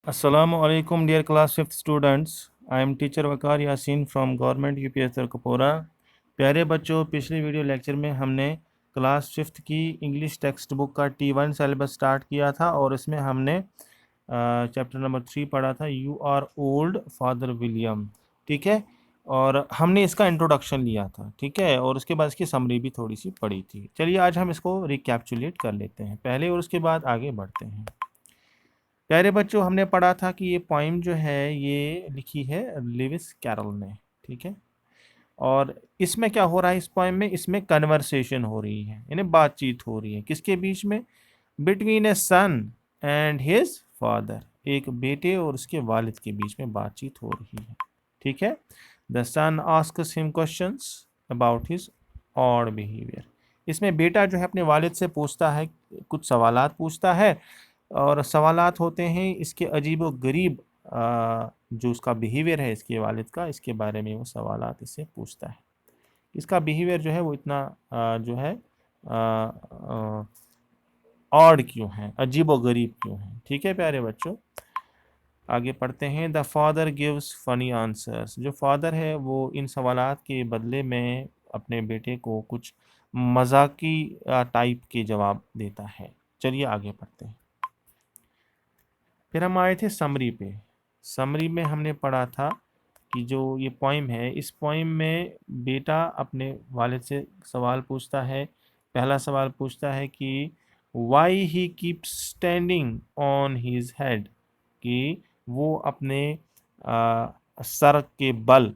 Assalamualaikum dear class 5th students. I am teacher Waqar Yasin from government UPS Tarakpura. प्यारे बच्चों, पिछले video lecture में हमने क्लास 5th की इंग्लिश टेक्स्ट बुक का T1 सिलेबस स्टार्ट किया था और इसमें हमने चैप्टर नंबर 3 पढ़ा था, you are old father William. ठीक है, और हमने इसका इंट्रोडक्शन लिया था। ठीक है, और उसके बाद इसकी समरी भी थोड़ी सी पढ़ी थी। चलिए आज हम इसको रिकैप्चुलेट कर लेते हैं पहले और उसके बाद आगे बढ़ते हैं। प्यारे बच्चों, हमने पढ़ा था कि ये पोइम जो है ये लिखी है लेविस कैरल ने। ठीक है, और इसमें क्या हो रहा है, इस पोइम में इसमें कन्वर्सेशन हो रही है, यानी बातचीत हो रही है किसके बीच में? Between a son and his father, एक बेटे और उसके वालिद के बीच में बातचीत हो रही है। ठीक है, the son asks him questions about his odd behaviour. इसमें बेटा जो है अपने वालिद से पूछता है, कुछ सवालात पूछता है, और सवालात होते हैं इसके अजीब व गरीब जो उसका बिहेवियर है इसके वालिद का, इसके बारे में वो सवालात इससे पूछता है। इसका बिहेवियर जो है वो इतना जो है ऑड क्यों है, अजीब व गरीब क्यों है। ठीक है प्यारे बच्चों, आगे पढ़ते हैं। The father gives funny answers. जो फादर है वो इन सवालात के बदले में अपने बेटे को कुछ मजाकी टाइप के जवाब देता है। चलिए आगे पढ़ते हैं। फिर हम आए थे समरी पे। समरी में हमने पढ़ा था कि जो ये पोइम है, इस पोइम में बेटा अपने वालिद से सवाल पूछता है। पहला सवाल पूछता है कि why he keep standing on his head, कि वो अपने सर के बल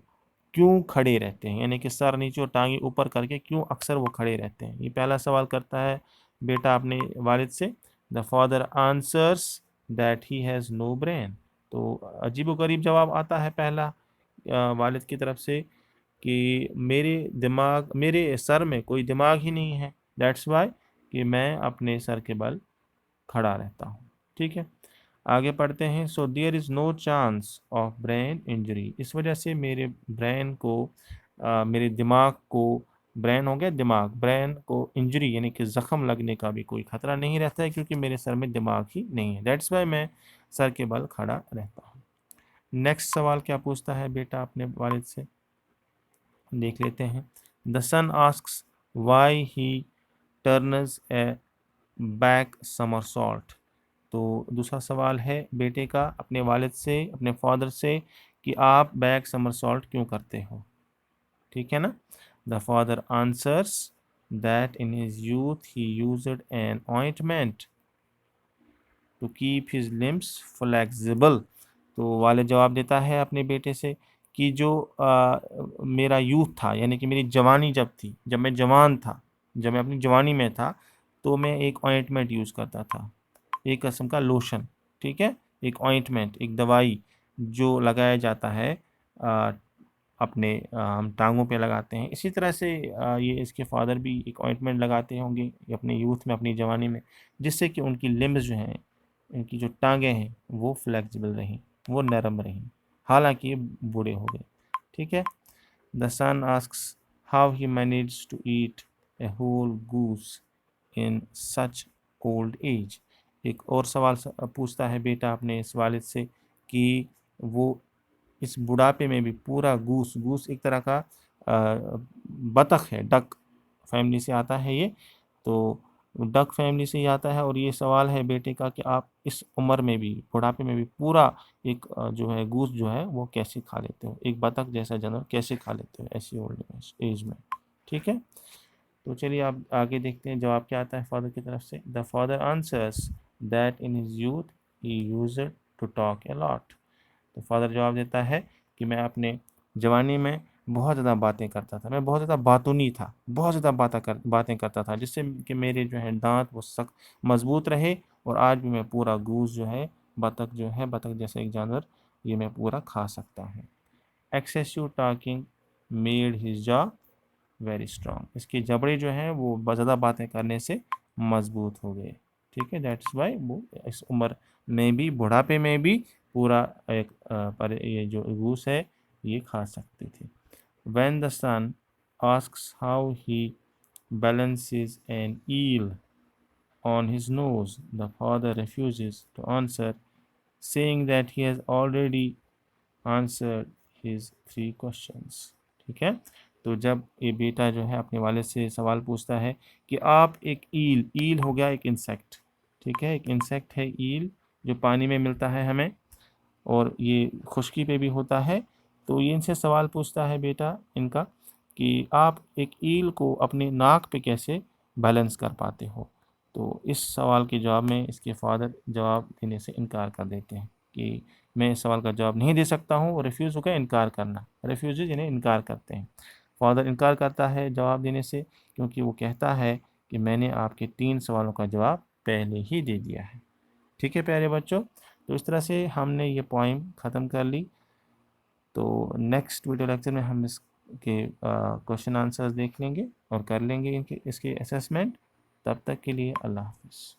क्यों खड़े रहते हैं, यानी कि सर नीचे और टांगे ऊपर करके क्यों अक्सर वो खड़े रहते हैं। ये पहला सवाल करता है बेटा अपने वालिद से। The father answers that he has no brain. तो अजीबोगरीब जवाब आता है पहला वालिद की तरफ से कि मेरे सर में कोई दिमाग ही नहीं है, दैट्स वाई, कि मैं अपने सर के बल खड़ा रहता हूँ। ठीक है, आगे पढ़ते हैं। So there is no chance of brain injury. इस वजह से मेरे ब्रेन को मेरे दिमाग को, ब्रेन हो गया दिमाग, ब्रेन को इंजरी यानी कि ज़ख़म लगने का भी कोई ख़तरा नहीं रहता है, क्योंकि मेरे सर में दिमाग ही नहीं है। दैट्स वाई मैं सर के बल खड़ा रहता हूँ। नेक्स्ट सवाल क्या पूछता है बेटा अपने वालिद से, देख लेते हैं। The son asks why he turns a back somersault. तो दूसरा सवाल है बेटे का अपने वालिद से, अपने फादर से, कि आप बैक समरसॉल्ट क्यों करते हो। ठीक है ना। The father answers that in his youth he used an ointment to keep his limbs flexible. तो वालिद जवाब देता है अपने बेटे से कि जो मेरा यूथ था, यानी कि मेरी जवानी जब थी, जब मैं जवान था, जब मैं अपनी जवानी में था, तो मैं एक ऑइंटमेंट यूज़ करता था, एक किस्म का लोशन। ठीक है, एक ऑइंटमेंट, एक दवाई जो लगाया जाता है अपने हम टांगों पे लगाते हैं। इसी तरह से ये इसके फादर भी एक ऑइंटमेंट लगाते होंगे अपने यूथ में, अपनी जवानी में, जिससे कि उनकी लिम्स जो हैं, इनकी जो टांगें हैं वो फ्लेक्सिबल रहें, वो नरम रहें, हालांकि ये बूढ़े हो गए। ठीक है, the son asks how he manage to eat a whole goose in such old age. एक और सवाल पूछता है बेटा अपने इस वालिद से कि वो इस बुढ़ापे में भी पूरा गूस, गूस एक तरह का बतख है, डक फैमिली से आता है ये, तो डक फैमिली से ही आता है। और ये सवाल है बेटे का कि आप इस उम्र में भी, बुढ़ापे में भी पूरा एक जो है गूस जो है वो कैसे खा लेते हो, एक बतख जैसा जानवर कैसे खा लेते हो ऐसी ओल्ड एज में। ठीक है, तो चलिए आप आगे देखते हैं जवाब क्या आता है फादर की तरफ से। The father answers that in his youth he used to talk a lot. तो फादर जवाब देता है कि मैं अपने जवानी में बहुत ज़्यादा बातें करता था, मैं बहुत ज़्यादा बातूनी था, बहुत ज़्यादा बातें करता था, जिससे कि मेरे जो है दांत वो सख्त मजबूत रहे, और आज भी मैं पूरा गूस जो है, बतख जो है, बतख जैसा एक जानवर, ये मैं पूरा खा सकता हूँ। Excessive talking made his jaw very strong. इसके जबड़े जो हैं वो ज़्यादा बातें करने से मजबूत हो गए। ठीक है, दैट्स वाई वो इस उम्र में भी, बुढ़ापे में भी पूरा एक पर ये जो गूस है ये खा सकते थे। When the son asks how he balances an eel on his nose, the father refuses to answer saying that he has already answered his 3 questions। ठीक है, तो जब ये बेटा जो है अपने वालिद से सवाल पूछता है कि आप एक ईल, ईल हो गया एक इंसेक्ट, ठीक है, एक इंसेक्ट है ईल जो पानी में मिलता है हमें और ये खुश्की पे भी होता है। तो ये इनसे सवाल पूछता है बेटा इनका कि आप एक ईल को अपने नाक पे कैसे बैलेंस कर पाते हो। तो इस सवाल के जवाब में इसके फादर जवाब देने से इनकार कर देते हैं कि मैं इस सवाल का जवाब नहीं दे सकता हूँ। और रिफ्यूज़ हो गया इनकार करना, रिफ्यूज़ जिन्हें इनकार करते हैं। फादर इनकार करता है जवाब देने से क्योंकि वो कहता है कि मैंने आपके 3 सवालों का जवाब पहले ही दे दिया है। ठीक है प्यारे बच्चों, तो इस तरह से हमने ये पोइम ख़त्म कर ली। तो नेक्स्ट वीडियो लेक्चर में हम इसके क्वेश्चन आंसर्स देख लेंगे और कर लेंगे इनके इसके असेसमेंट। तब तक के लिए अल्लाह हाफ़िज़।